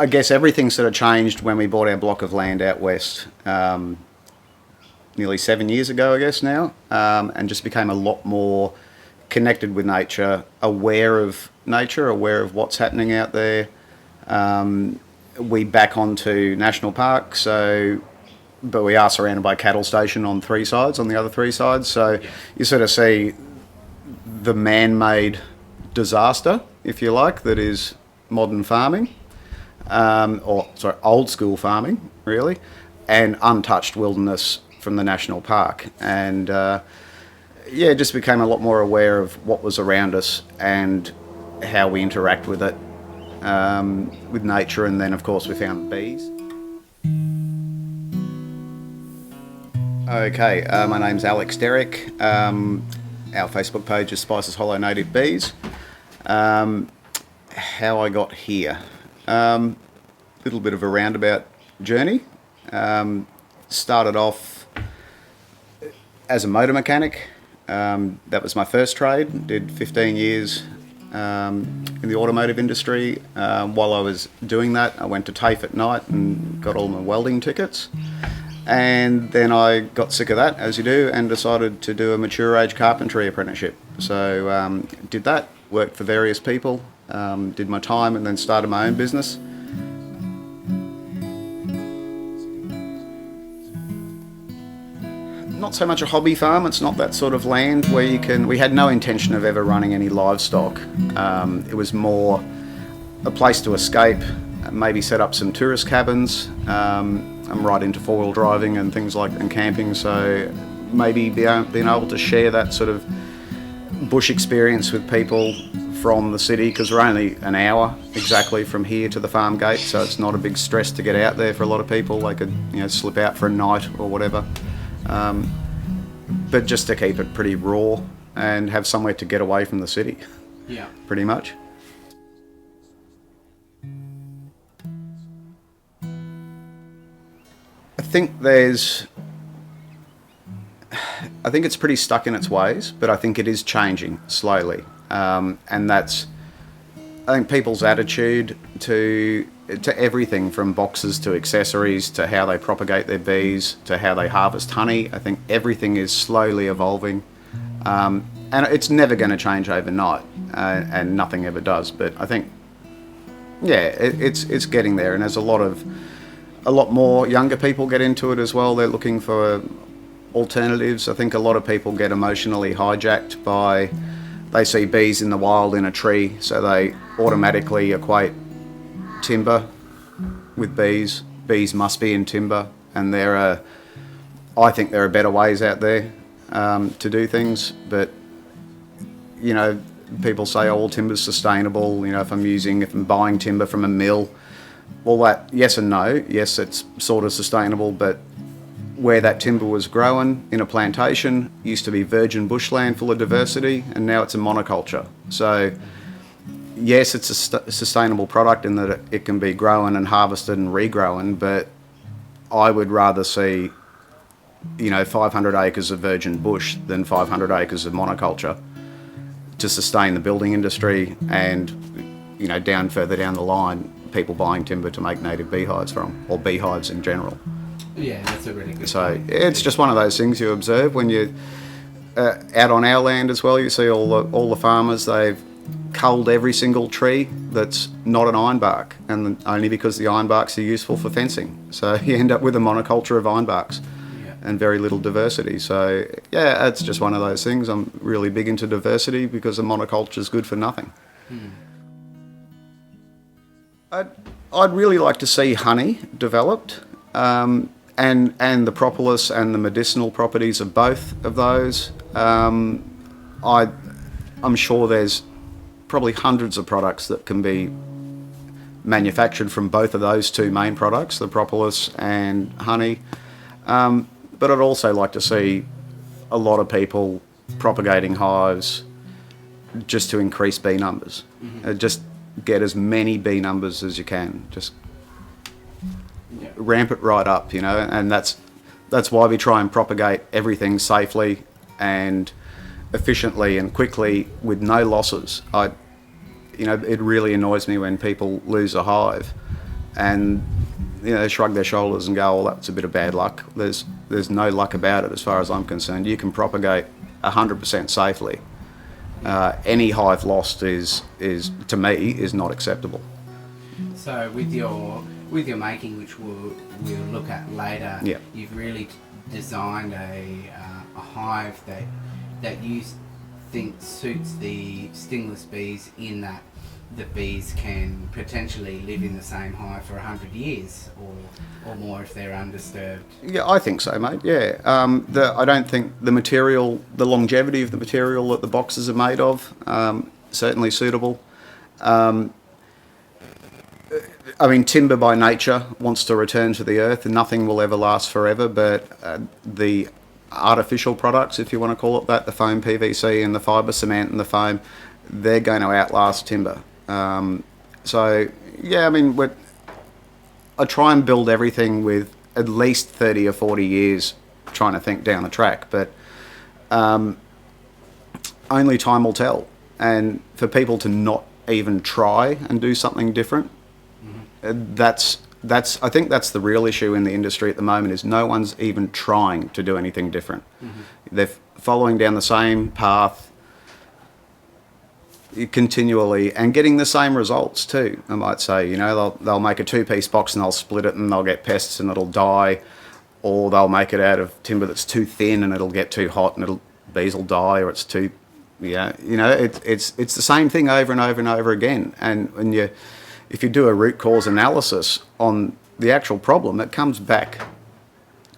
I guess everything sort of changed when we bought our block of land out west, nearly 7 years ago, I guess now, and just became a lot more connected with nature, aware of nature, aware of what's happening out there. We back onto national park, but we are surrounded by cattle station on the other three sides. So you sort of see the man-made disaster, if you like, that is modern farming, old school farming, really, and untouched wilderness from the national park. And just became a lot more aware of what was around us and how we interact with it, with nature. And then, of course, we found bees. Okay, my name's Alex Derrick. Our Facebook page is Spices Hollow Native Bees. How I got here. Little bit of a roundabout journey. Started off as a motor mechanic. That was my first trade. Did 15 years in the automotive industry. While I was doing that, I went to TAFE at night and got all my welding tickets. And then I got sick of that, as you do, and decided to do a mature age carpentry apprenticeship. So did that, worked for various people, did my time, and then started my own business. Not so much a hobby farm. It's not that sort of land where we had no intention of ever running any livestock. It was more a place to escape, maybe set up some tourist cabins. I'm right into four-wheel driving and things and camping, so maybe being able to share that sort of bush experience with people from the city, because we're only an hour exactly from here to the farm gate, so it's not a big stress to get out there for a lot of people. They could slip out for a night or whatever, but just to keep it pretty raw and have somewhere to get away from the city. Yeah, pretty much. I think it's pretty stuck in its ways, but I think it is changing slowly, and that's, I think, people's attitude to everything from boxes to accessories to how they propagate their bees to how they harvest honey. I think everything is slowly evolving, and it's never going to change overnight, and nothing ever does. But I think, it's getting there, and there's a lot more younger people get into it as well. They're looking for alternatives. I think a lot of people get emotionally hijacked by, they see bees in the wild in a tree, so they automatically equate timber with bees. Bees must be in timber, and I think there are better ways out there to do things. But people say, oh, well, timber's sustainable. If I'm buying timber from a mill, well, that, yes and no. Yes, it's sort of sustainable, but where that timber was grown in a plantation used to be virgin bushland full of diversity, and now it's a monoculture. So yes, it's a sustainable product in that it can be grown and harvested and regrown, but I would rather see 500 acres of virgin bush than 500 acres of monoculture to sustain the building industry, and further down the line, people buying timber to make native beehives from, or beehives in general. Yeah, that's a really good point. It's just one of those things you observe when you out on our land as well. You see all the farmers, they've culled every single tree that's not an ironbark, and only because the ironbarks are useful for fencing. So you end up with a monoculture of ironbarks and very little diversity. So it's just one of those things. I'm really big into diversity because a monoculture is good for nothing. I'd really like to see honey developed, and the propolis and the medicinal properties of both of those. I'm sure there's probably hundreds of products that can be manufactured from both of those two main products, the propolis and honey. But I'd also like to see a lot of people propagating hives just to increase bee numbers. Just get as many bee numbers as you can. Just ramp it right up, and that's why we try and propagate everything safely and efficiently and quickly with no losses. It really annoys me when people lose a hive and they shrug their shoulders and go, "Well, that's a bit of bad luck." There's no luck about it as far as I'm concerned. You can propagate 100% safely. Any hive lost is to me is not acceptable. So with your making, which we'll look at later, Yeah. you've really designed a hive that you think suits the stingless bees, in that the bees can potentially live in the same hive for 100 years or more if they're undisturbed. Yeah, I think so, mate. Yeah, I don't think the material, the longevity of the material that the boxes are made of, certainly suitable. I mean, timber by nature wants to return to the earth, and nothing will ever last forever. But the artificial products, if you want to call it that, the foam PVC and the fibre cement and the foam, they're going to outlast timber. So, yeah, I mean, I try and build everything with at least 30 or 40 years trying to think down the track, but only time will tell. And for people to not even try and do something different, that's I think that's the real issue in the industry at the moment, is no one's even trying to do anything different. They're following down the same path continually and getting the same results too. I might say, they'll make a two-piece box and they'll split it and they'll get pests and it'll die, or they'll make it out of timber that's too thin and it'll get too hot and bees will die, or it's too, it's the same thing over and over and over again. And when if you do a root cause analysis on the actual problem, it comes back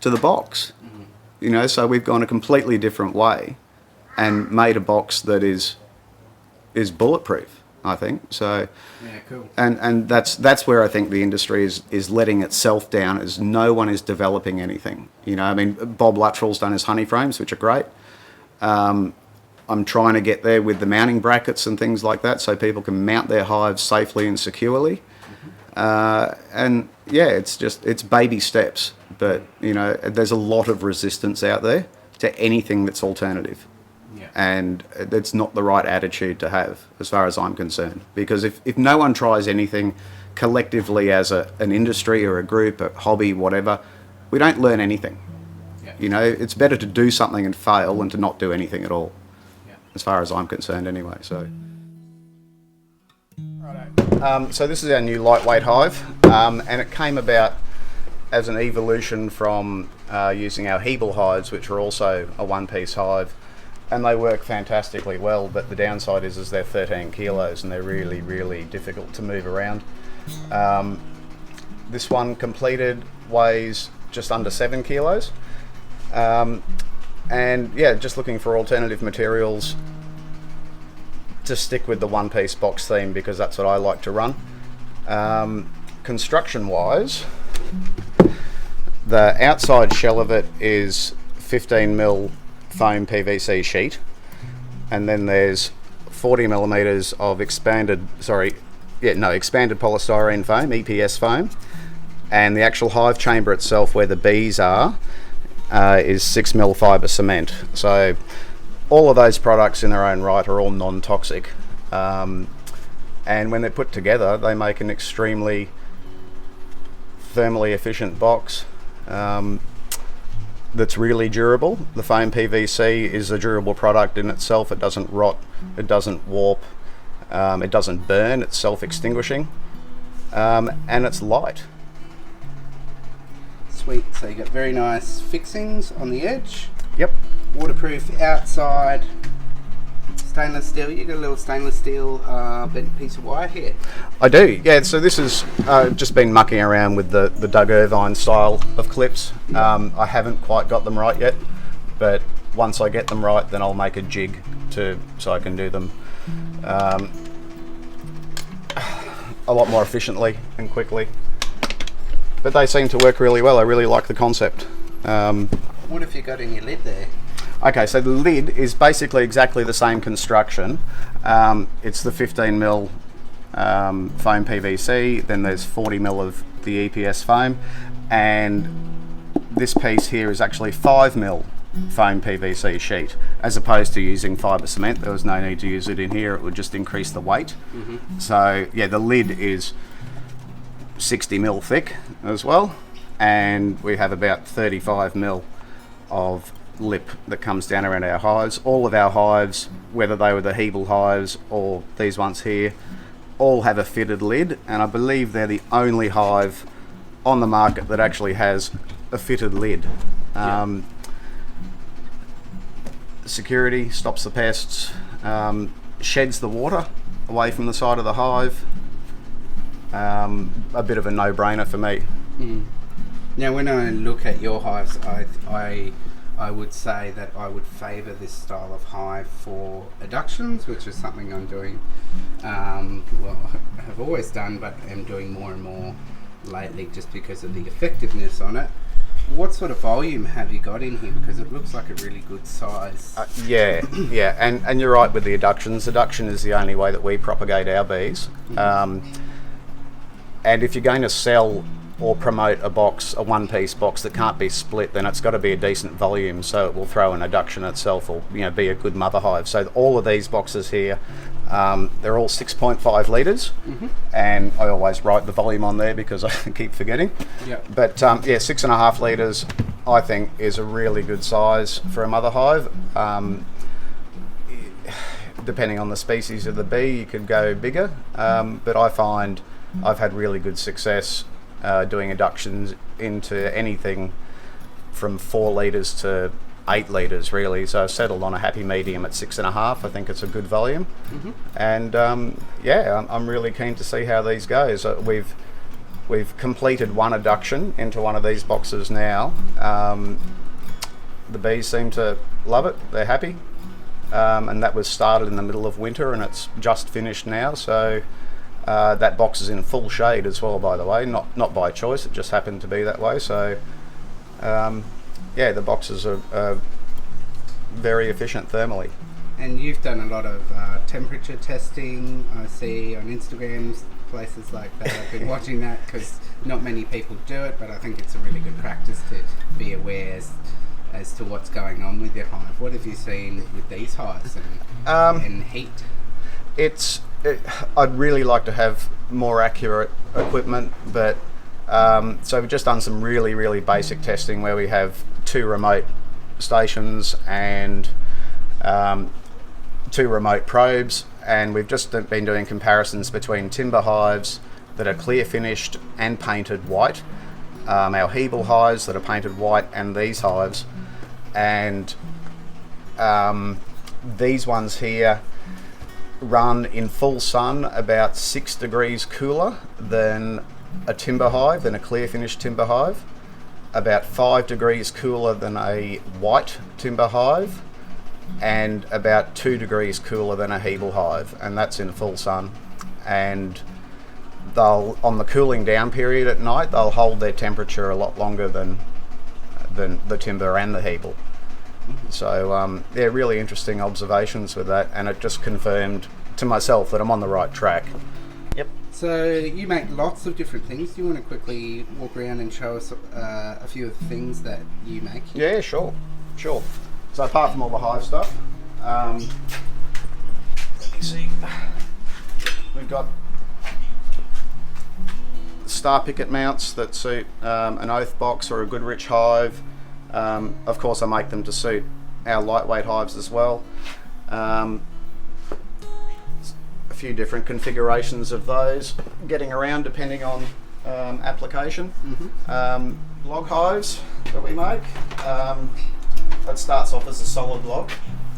to the box. So we've gone a completely different way and made a box that is bulletproof, I think. So, yeah, cool. And that's where I think the industry is letting itself down, as no one is developing anything. I mean, Bob Luttrell's done his honey frames, which are great. I'm trying to get there with the mounting brackets and things like that, so people can mount their hives safely and securely. And yeah, it's baby steps, but there's a lot of resistance out there to anything that's alternative. Yeah. And it's not the right attitude to have, as far as I'm concerned. Because if no one tries anything collectively as an industry or a group, a hobby, whatever, we don't learn anything. Yeah. It's better to do something and fail than to not do anything at all, Yeah. as far as I'm concerned anyway. So, righto. So this is our new lightweight hive, and it came about as an evolution from using our Hebel hives, which are also a one-piece hive. And they work fantastically well, but the downside is they're 13 kilos and they're really, really difficult to move around. This one completed weighs just under 7 kilos. And yeah, just looking for alternative materials to stick with the one-piece box theme, because that's what I like to run. Construction-wise, the outside shell of it is 15mm foam PVC sheet, and then there's 40 millimeters of expanded polystyrene foam, EPS foam, and the actual hive chamber itself, where the bees are, is 6mm fibre cement. So all of those products in their own right are all non-toxic, and when they're put together they make an extremely thermally efficient box that's really durable. The foam PVC is a durable product in itself. It doesn't rot, it doesn't warp, it doesn't burn, it's self-extinguishing, and it's light. Sweet, so you got very nice fixings on the edge. Yep. Waterproof outside. Stainless steel, you got a little stainless steel bent piece of wire here. I do, yeah. So this is just been mucking around with the Doug Irvine style of clips. I haven't quite got them right yet, but once I get them right, then I'll make a jig so I can do them a lot more efficiently and quickly. But they seem to work really well. I really like the concept. What have you got in your lid there? Okay, so the lid is basically exactly the same construction. It's the 15mm foam PVC, then there's 40mm of the EPS foam, and this piece here is actually 5mm foam PVC sheet, as opposed to using fibre cement. There was no need to use it in here, it would just increase the weight. So yeah, the lid is 60 mil thick as well, and we have about 35 mil of lip that comes down around our hives. All of our hives, whether they were the Hebel hives or these ones here, all have a fitted lid, and I believe they're the only hive on the market that actually has a fitted lid. Security, stops the pests, sheds the water away from the side of the hive. A bit of a no-brainer for me. Now, when I look at your hives, I would say that I would favour this style of hive for adductions, which is something I'm doing, well, I have always done, but am doing more and more lately just because of the effectiveness on it. What sort of volume have you got in here? Because it looks like a really good size. Yeah, and you're right with the adductions. Adduction is the only way that we propagate our bees. And if you're going to sell or promote a box, a one-piece box that can't be split, then it's got to be a decent volume, so it will throw an adduction itself, or be a good mother hive. So all of these boxes here, they're all 6.5 litres, and I always write the volume on there because I keep forgetting. But 6.5 litres, I think, is a really good size for a mother hive. Depending on the species of the bee, you could go bigger, but I find I've had really good success doing adductions into anything from 4 litres to 8 litres, really. So I've settled on a happy medium at 6.5. I think it's a good volume. And I'm really keen to see how these goes. We've completed one adduction into one of these boxes now. The bees seem to love it. They're happy. And that was started in the middle of winter, and it's just finished now. So that box is in full shade as well, by the way, not by choice, it just happened to be that way. So the boxes are very efficient thermally. And you've done a lot of temperature testing, I see on Instagram, places like that. I've been watching that because not many people do it, but I think it's a really good practice to be aware as to what's going on with your hive. What have you seen with these hives and heat? I'd really like to have more accurate equipment, but so we've just done some really, really basic testing where we have 2 remote stations and 2 remote probes, and we've just been doing comparisons between timber hives that are clear finished and painted white, our Hebel hives that are painted white, and these hives. And these ones here run in full sun about 6 degrees cooler than a timber hive, than a clear finished timber hive, about 5 degrees cooler than a white timber hive, and about 2 degrees cooler than a Hebel hive, and that's in full sun. And they'll, on the cooling down period at night, they'll hold their temperature a lot longer than the timber and the Hebel. So they're really interesting observations with that, and it just confirmed to myself that I'm on the right track. Yep. So you make lots of different things. Do you want to quickly walk around and show us a few of the things that you make? Yeah, sure. So apart from all the hive stuff, let me see. We've got star picket mounts that suit an oath box or a Goodrich hive. Of course, I make them to suit our lightweight hives as well. A few different configurations of those, getting around depending on application. Log hives that we make. That starts off as a solid log.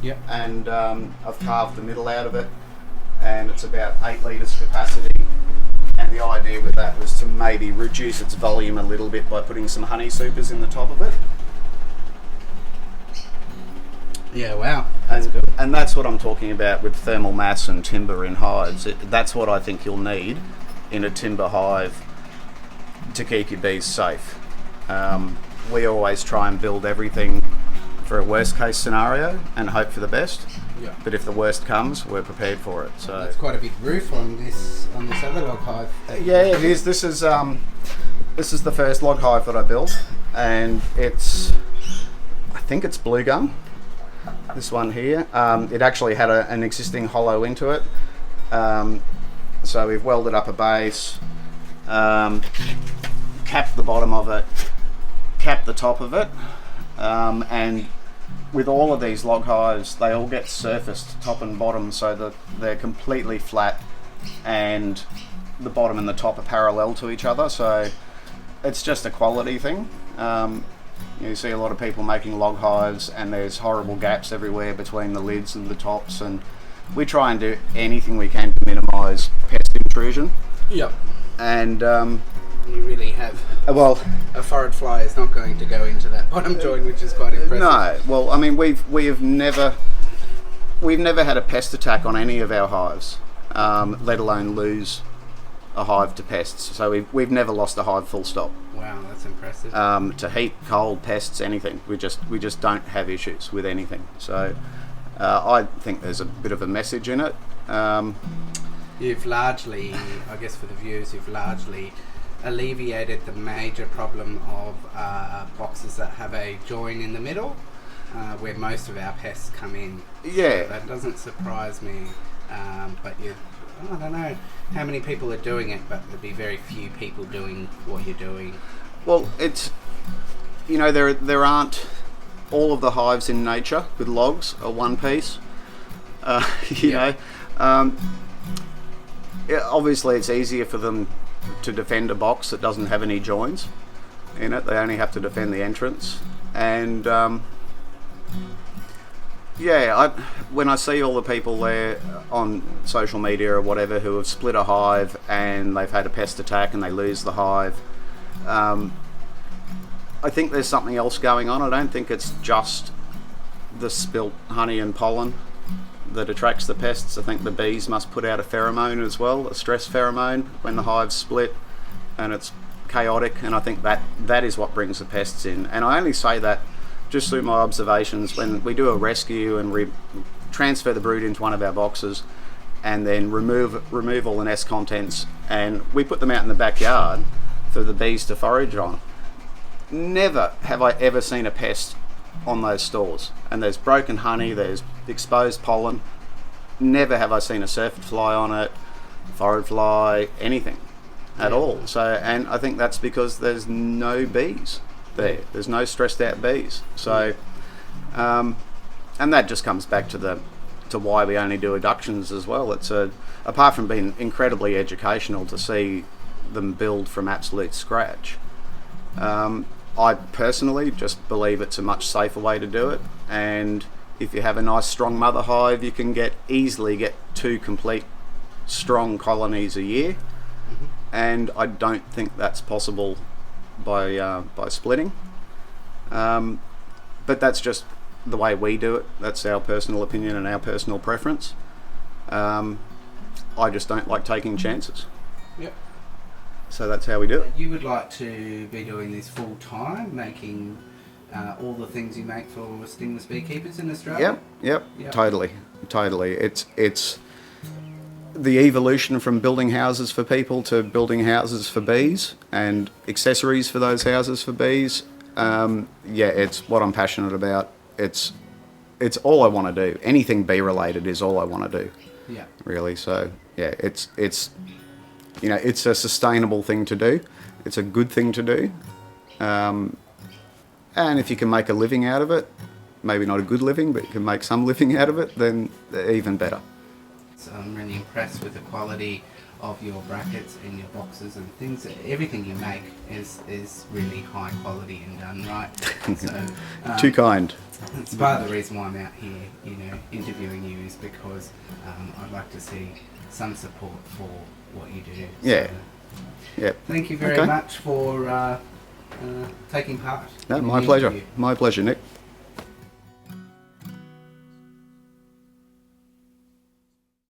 Yep. And I've carved the middle out of it, and it's about 8 litres capacity. And the idea with that was to maybe reduce its volume a little bit by putting some honey supers in the top of it. Yeah, wow. That's And, good. and that's what I'm talking about with thermal mass and timber in hives. That's what I think you'll need in a timber hive to keep your bees safe. We always try and build everything for a worst case scenario and hope for the best. Yeah. But if the worst comes, we're prepared for it. So That's quite a big roof on this other log hive. yeah, it is. This is the first log hive that I built, and I think it's blue gum. This one here. It actually had an existing hollow into it, so we've welded up a base, cap the bottom of it, cap the top of it, and with all of these log hives, they all get surfaced top and bottom so that they're completely flat and the bottom and the top are parallel to each other. So it's just a quality thing. You see a lot of people making log hives and there's horrible gaps everywhere between the lids and the tops, and we try and do anything we can to minimise pest intrusion. Yep. And You really have. well, A forage fly is not going to go into that bottom joint, which is quite impressive. no. Well, I mean, we've never had a pest attack on any of our hives, let alone lose a hive to pests. So we've never lost a hive full stop. Wow, that's impressive. To heat, cold, pests, anything. We just don't have issues with anything. So I think there's a bit of a message in it. You've largely, I guess for the viewers, you've largely alleviated the major problem of boxes that have a join in the middle, where most of our pests come in. Yeah. So that doesn't surprise me, but I don't know how many people are doing it, but there'll be very few people doing what you're doing. Well, it's, there aren't all of the hives in nature with logs are one piece. Yeah. Obviously it's easier for them to defend a box that doesn't have any joins in it. They only have to defend the entrance. And when I see all the people there on social media or whatever who have split a hive and they've had a pest attack and they lose the hive, I think there's something else going on. I don't think it's just the spilt honey and pollen that attracts the pests. I think the bees must put out a pheromone as well, a stress pheromone, when the hives split and it's chaotic, and I think that is what brings the pests in. And I only say that just through my observations. When we do a rescue and we transfer the brood into one of our boxes and then remove all the nest contents, and we put them out in the backyard for the bees to forage on, never have I ever seen a pest on those stores. And there's broken honey, there's exposed pollen. Never have I seen a syrphid fly on it, forage fly, anything at all. So, and I think that's because there's no bees there. There's no stressed out bees. So, and that just comes back to why we only do adductions as well. It's apart from being incredibly educational to see them build from absolute scratch. I personally just believe it's a much safer way to do it, and if you have a nice strong mother hive, you can easily get 2 complete strong colonies a year. Mm-hmm. And I don't think that's possible by splitting. But that's just the way we do it. That's our personal opinion and our personal preference. I just don't like taking chances. Yep. So that's how we do it. You would like to be doing this full time, making all the things you make for stingless beekeepers in Australia? Yep. Totally. It's the evolution from building houses for people to building houses for bees and accessories for those houses for bees. It's what I'm passionate about. It's all I want to do. Anything bee related is all I want to do. Yeah. Really. So yeah, it's a sustainable thing to do. It's a good thing to do. And if you can make a living out of it, maybe not a good living, but you can make some living out of it, then even better. So I'm really impressed with the quality of your brackets and your boxes and things. Everything you make is really high quality and done right. So Too kind. it's part of the reason why I'm out here, interviewing you, is because I'd like to see some support for what you do. Yeah. So, Yep. thank you very Okay. much for taking part. No, in my the pleasure. interview. My pleasure, Nick.